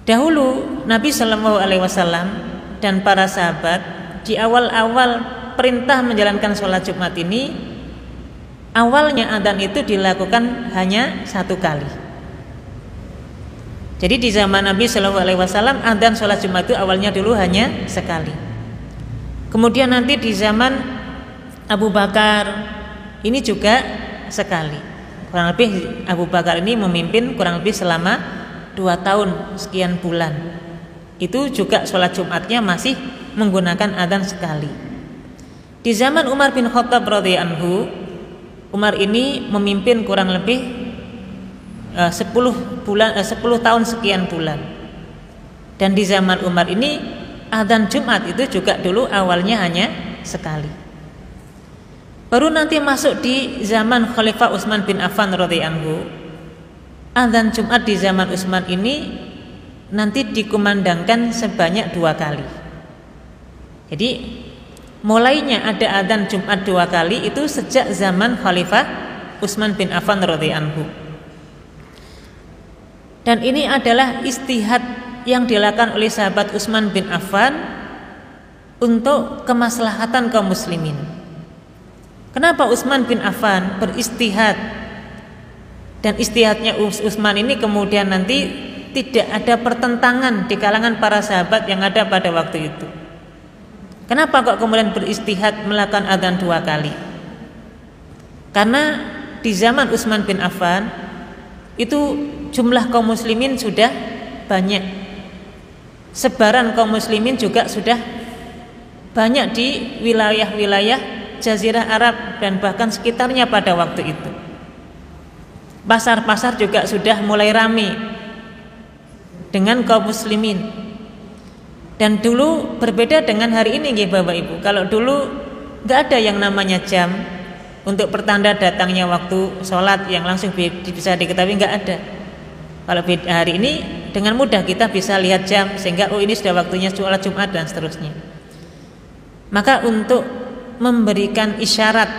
Dahulu Nabi Shallallahu Alaihi Wasallam dan para sahabat di awal-awal perintah menjalankan sholat Jumat ini, awalnya adzan itu dilakukan hanya 1 kali. Jadi di zaman Nabi Shallallahu Alaihi Wasallam adzan sholat Jumat itu awalnya dulu hanya sekali. Kemudian nanti di zaman Abu Bakar ini juga sekali. Kurang lebih Abu Bakar ini memimpin kurang lebih selama 2 tahun sekian bulan. Itu juga sholat Jumatnya masih menggunakan adzan sekali. Di zaman Umar bin Khattab radhiyallahu anhu, Umar ini memimpin kurang lebih 10 tahun sekian bulan. Dan di zaman Umar ini adzan Jumat itu juga dulu awalnya hanya sekali. Baru nanti masuk di zaman Khalifah Utsman bin Affan radhiyallahu anhu, adzan Jumat di zaman Utsman ini nanti dikumandangkan sebanyak 2 kali. Jadi mulainya ada adzan Jumat 2 kali itu sejak zaman Khalifah Utsman bin Affan radhiyallahu anhu. Dan ini adalah istihad yang dilakukan oleh sahabat Utsman bin Affan untuk kemaslahatan kaum muslimin. Kenapa Utsman bin Affan beristihad? Dan istihadnya Utsman ini kemudian nanti tidak ada pertentangan di kalangan para sahabat yang ada pada waktu itu. Kenapa kok kemudian beristihad melakukan adzan 2 kali? Karena di zaman Utsman bin Affan itu jumlah kaum muslimin sudah banyak. Sebaran kaum muslimin juga sudah banyak di wilayah-wilayah Jazirah Arab dan bahkan sekitarnya pada waktu itu. Pasar-pasar juga sudah mulai ramai dengan kaum muslimin. Dan dulu berbeda dengan hari ini nggih Bapak Ibu. Kalau dulu enggak ada yang namanya jam untuk pertanda datangnya waktu sholat yang langsung bisa diketahui, enggak ada. Kalau hari ini dengan mudah kita bisa lihat jam sehingga ini sudah waktunya sholat Jumat dan seterusnya. Maka untuk memberikan isyarat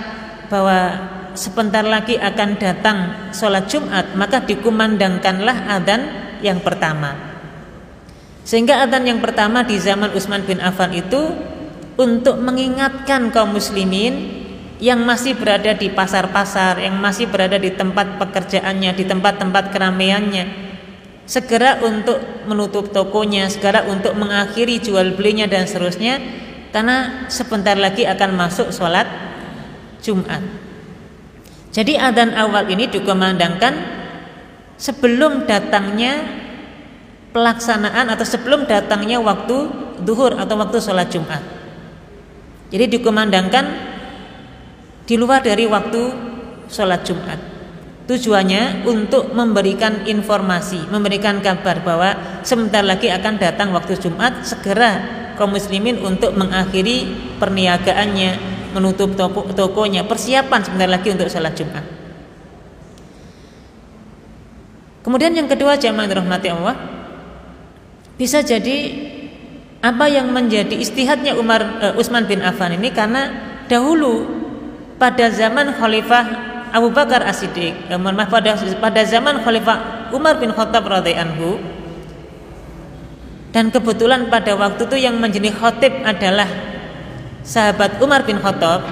bahwa sebentar lagi akan datang sholat Jumat, maka dikumandangkanlah adzan yang pertama. Sehingga adzan yang pertama di zaman Utsman bin Affan itu untuk mengingatkan kaum muslimin yang masih berada di pasar-pasar, yang masih berada di tempat pekerjaannya, di tempat-tempat keramaiannya, segera untuk menutup tokonya, segera untuk mengakhiri jual belinya dan seterusnya, karena sebentar lagi akan masuk sholat Jumat. Jadi adzan awal ini dikumandangkan sebelum datangnya pelaksanaan atau sebelum datangnya waktu zuhur atau waktu sholat Jumat. Jadi dikumandangkan di luar dari waktu sholat Jumat. Tujuannya untuk memberikan informasi, memberikan kabar bahwa sebentar lagi akan datang waktu Jumat, segera kaum muslimin untuk mengakhiri perniagaannya, menutup tokonya, persiapan sebentar lagi untuk sholat Jumat. Kemudian yang kedua, jamaah dirahmati Allah, bisa jadi apa yang menjadi istihadnya Utsman bin Affan ini karena dahulu pada zaman Khalifah Abu Bakar As-Siddiq, pada zaman Khalifah Umar bin Khattab radhiyallahu anhu, dan kebetulan pada waktu itu yang menjadi khatib adalah sahabat Umar bin Khattab,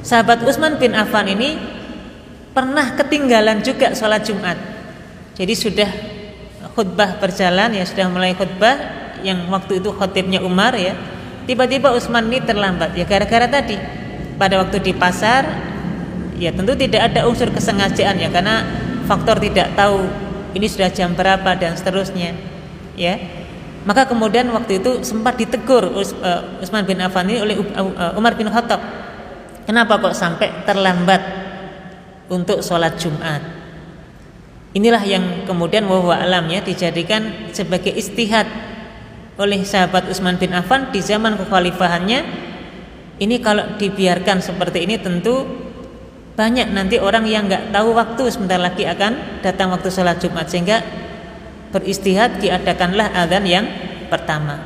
sahabat Utsman bin Affan ini pernah ketinggalan juga sholat Jumat. Jadi sudah khutbah berjalan, ya sudah mulai khutbah yang waktu itu khatibnya Umar, ya tiba-tiba Utsman ini terlambat, ya gara-gara tadi pada waktu di pasar, ya tentu tidak ada unsur kesengajaan, ya karena faktor tidak tahu ini sudah jam berapa dan seterusnya, ya. Maka kemudian waktu itu sempat ditegur Utsman bin Affan ini oleh Umar bin Khattab, kenapa kok sampai terlambat untuk sholat Jumat? Inilah yang kemudian wallahu a'lam ya dijadikan sebagai istihad oleh sahabat Utsman bin Affan di zaman kekhalifahannya. Ini kalau dibiarkan seperti ini tentu banyak nanti orang yang nggak tahu waktu sebentar lagi akan datang waktu sholat Jumat, sehingga beristihad diadakanlah adzan yang pertama.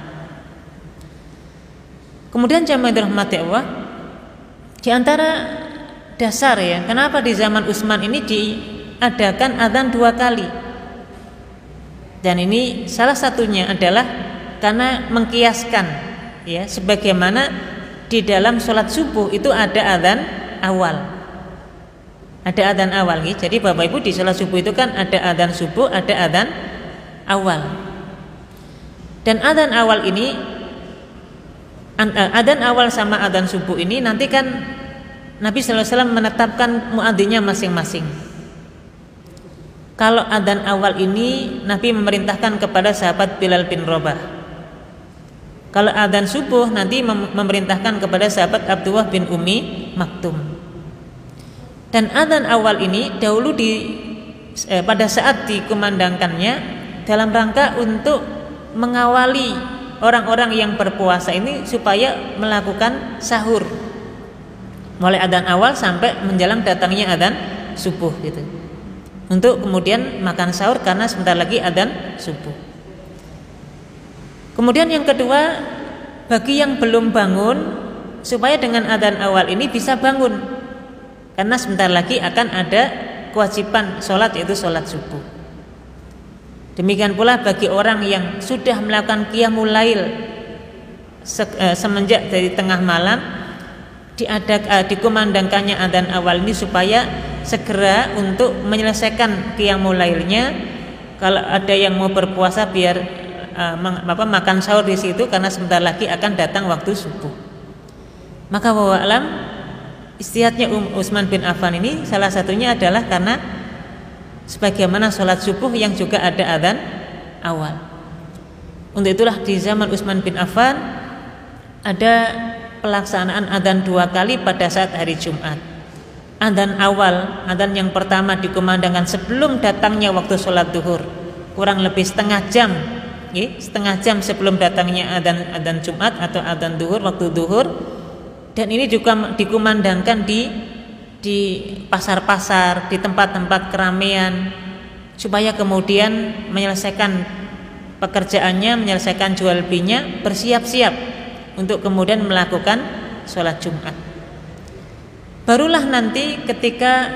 Kemudian jamaah dirahmati Allah, di antara dasar ya kenapa di zaman Utsman ini diadakan adzan 2 kali. Dan ini salah satunya adalah karena mengkiaskan, ya, sebagaimana di dalam sholat subuh itu ada adzan awal. Ada adzan awal, gitu. Jadi Bapak Ibu di sholat subuh itu kan ada adzan subuh, ada adzan awal. Dan adzan awal ini, adzan awal sama adzan subuh ini nanti kan Nabi sallallahu alaihi wasallam menetapkan muadzinnya masing-masing. Kalau adzan awal ini Nabi memerintahkan kepada sahabat Bilal bin Rabah. Kalau adzan subuh nanti memerintahkan kepada sahabat Abdullah bin Ummi Maktum. Dan adzan awal ini dahulu pada saat dikumandangkannya dalam rangka untuk mengawali orang-orang yang berpuasa ini supaya melakukan sahur. Mulai adzan awal sampai menjelang datangnya adzan subuh gitu. Untuk kemudian makan sahur karena sebentar lagi adzan subuh. Kemudian yang kedua, bagi yang belum bangun supaya dengan adzan awal ini bisa bangun, karena sebentar lagi akan ada kewajiban sholat, yaitu sholat subuh. Demikian pula bagi orang yang sudah melakukan qiyamul lail semenjak dari tengah malam, dikumandangkannya adzan awal ini supaya segera untuk menyelesaikan qiyamul lailnya. Kalau ada yang mau berpuasa biar makan sahur di situ karena sebentar lagi akan datang waktu subuh. Maka wallahu alam, istihadnya Utsman bin Affan ini salah satunya adalah karena sebagaimana sholat subuh yang juga ada adzan awal. Untuk itulah di zaman Utsman bin Affan ada pelaksanaan adzan 2 kali pada saat hari Jumat. Adzan awal, adzan yang pertama dikumandangkan sebelum datangnya waktu sholat duhur, kurang lebih setengah jam sebelum datangnya adzan Jumat atau adzan duhur, waktu duhur. Dan ini juga dikumandangkan di pasar-pasar, di tempat-tempat keramaian, supaya kemudian menyelesaikan pekerjaannya, menyelesaikan jual belinya, bersiap-siap untuk kemudian melakukan sholat Jumat. Barulah nanti ketika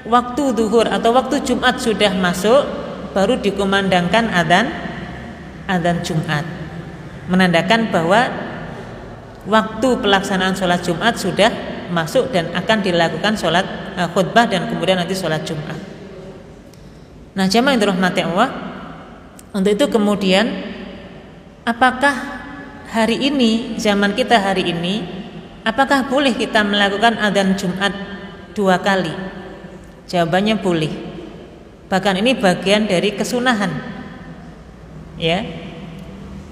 waktu duhur atau waktu Jumat sudah masuk, baru dikumandangkan adzan Jumat, menandakan bahwa waktu pelaksanaan sholat Jumat sudah masuk dan akan dilakukan sholat khutbah dan kemudian nanti sholat Jumat. Nah, jamaah yang dirahmati Allah, untuk itu kemudian apakah hari ini, zaman kita hari ini, apakah boleh kita melakukan adzan Jumat 2 kali? Jawabannya boleh. Bahkan ini bagian dari kesunahan. Ya.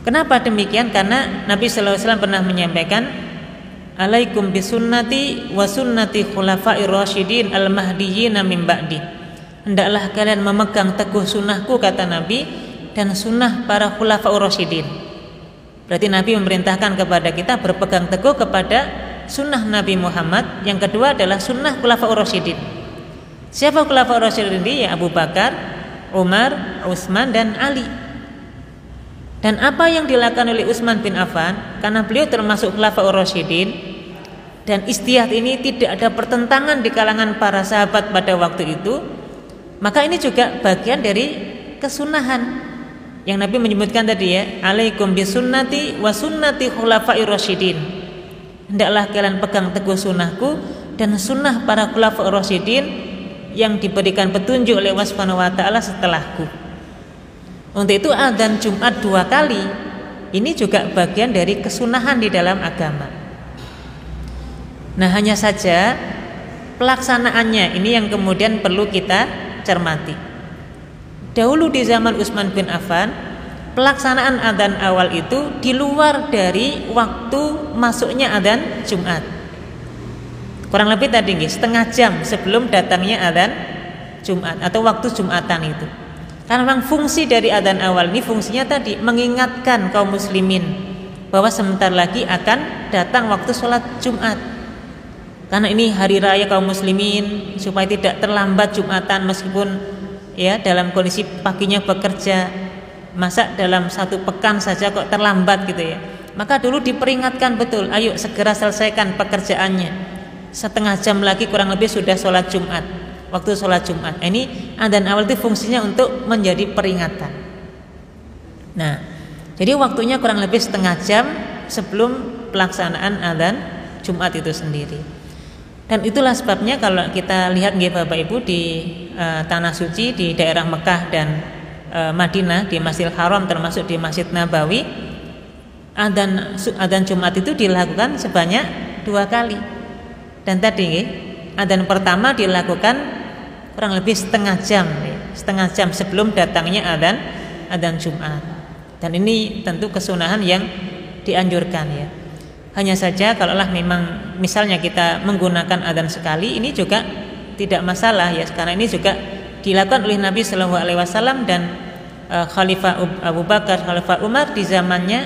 Kenapa demikian? Karena Nabi sallallahu alaihi wasallam pernah menyampaikan, "Alaikum bisunnati wa sunnati khulafa'ir rasyidin al-mahdiyyin min ba'di." Hendaklah kalian memegang teguh sunnahku, kata Nabi, dan sunnah para khulafa'ur rasyidin. Berarti Nabi memerintahkan kepada kita berpegang teguh kepada sunnah Nabi Muhammad. Yang kedua adalah sunnah khulafa'ur rasyidin. Siapa khulafa'ur rasyidin? Ya Abu Bakar, Umar, Utsman, dan Ali. Dan apa yang dilakukan oleh Utsman bin Affan, karena beliau termasuk khulafa'ur rasyidin, dan istihad ini tidak ada pertentangan di kalangan para sahabat pada waktu itu, maka ini juga bagian dari kesunahan yang Nabi menyebutkan tadi, ya, alaikum bisunnati wa sunnati khulafa'ir rasyidin. Hendaklah kalian pegang teguh sunnahku dan sunnah para khulafa'ir rasyidin yang diberikan petunjuk oleh Allah Subhanahu wa taala setelahku. Untuk itu adzan Jumat 2 kali ini juga bagian dari kesunahan di dalam agama. Nah, hanya saja pelaksanaannya ini yang kemudian perlu kita cermati. Dahulu di zaman Utsman bin Affan, pelaksanaan adzan awal itu di luar dari waktu masuknya adzan Jumat. Kurang lebih tadi setengah jam sebelum datangnya adzan Jumat atau waktu Jumatan itu. Karena memang fungsi dari adzan awal ini fungsinya tadi mengingatkan kaum muslimin bahwa sebentar lagi akan datang waktu sholat Jumat. Karena ini hari raya kaum muslimin, supaya tidak terlambat Jumatan meskipun ya dalam kondisi paginya bekerja, masa dalam 1 pekan saja kok terlambat gitu ya. Maka dulu diperingatkan betul, ayo segera selesaikan pekerjaannya, setengah jam lagi kurang lebih sudah sholat Jumat, waktu sholat Jumat. Ini adzan awal itu fungsinya untuk menjadi peringatan. Nah, jadi waktunya kurang lebih setengah jam sebelum pelaksanaan adzan Jumat itu sendiri. Dan itulah sebabnya kalau kita lihat nggih Bapak Ibu di tanah suci di daerah Mekah dan Madinah, di Masjidil Haram termasuk di Masjid Nabawi, adzan Jumat itu dilakukan sebanyak 2 kali. Dan tadi nggih, adzan pertama dilakukan kurang lebih setengah jam sebelum datangnya adzan Jumat. Dan ini tentu kesunahan yang dianjurkan ya. Hanya saja kalaulah memang misalnya kita menggunakan adzan sekali, ini juga tidak masalah ya, karena ini juga dilakukan oleh Nabi Shallallahu Alaihi Wasallam dan Khalifah Abu Bakar, Khalifah Umar di zamannya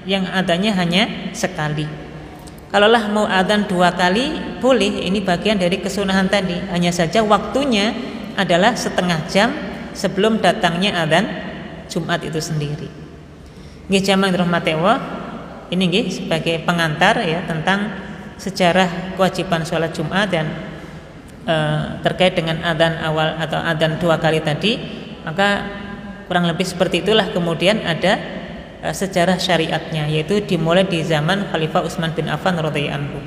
yang adanya hanya sekali. Kalaulah mau adzan 2 kali boleh, ini bagian dari kesunahan tadi. Hanya saja waktunya adalah setengah jam sebelum datangnya adzan Jumat itu sendiri. Nggih jamaah rahmati Allah, ini nggih sebagai pengantar ya tentang sejarah kewajiban sholat Jumat dan terkait dengan adzan awal atau adzan 2 kali tadi. Maka kurang lebih seperti itulah kemudian ada sejarah syariatnya, yaitu dimulai di zaman Khalifah Utsman bin Affan radhiyallahu anhu.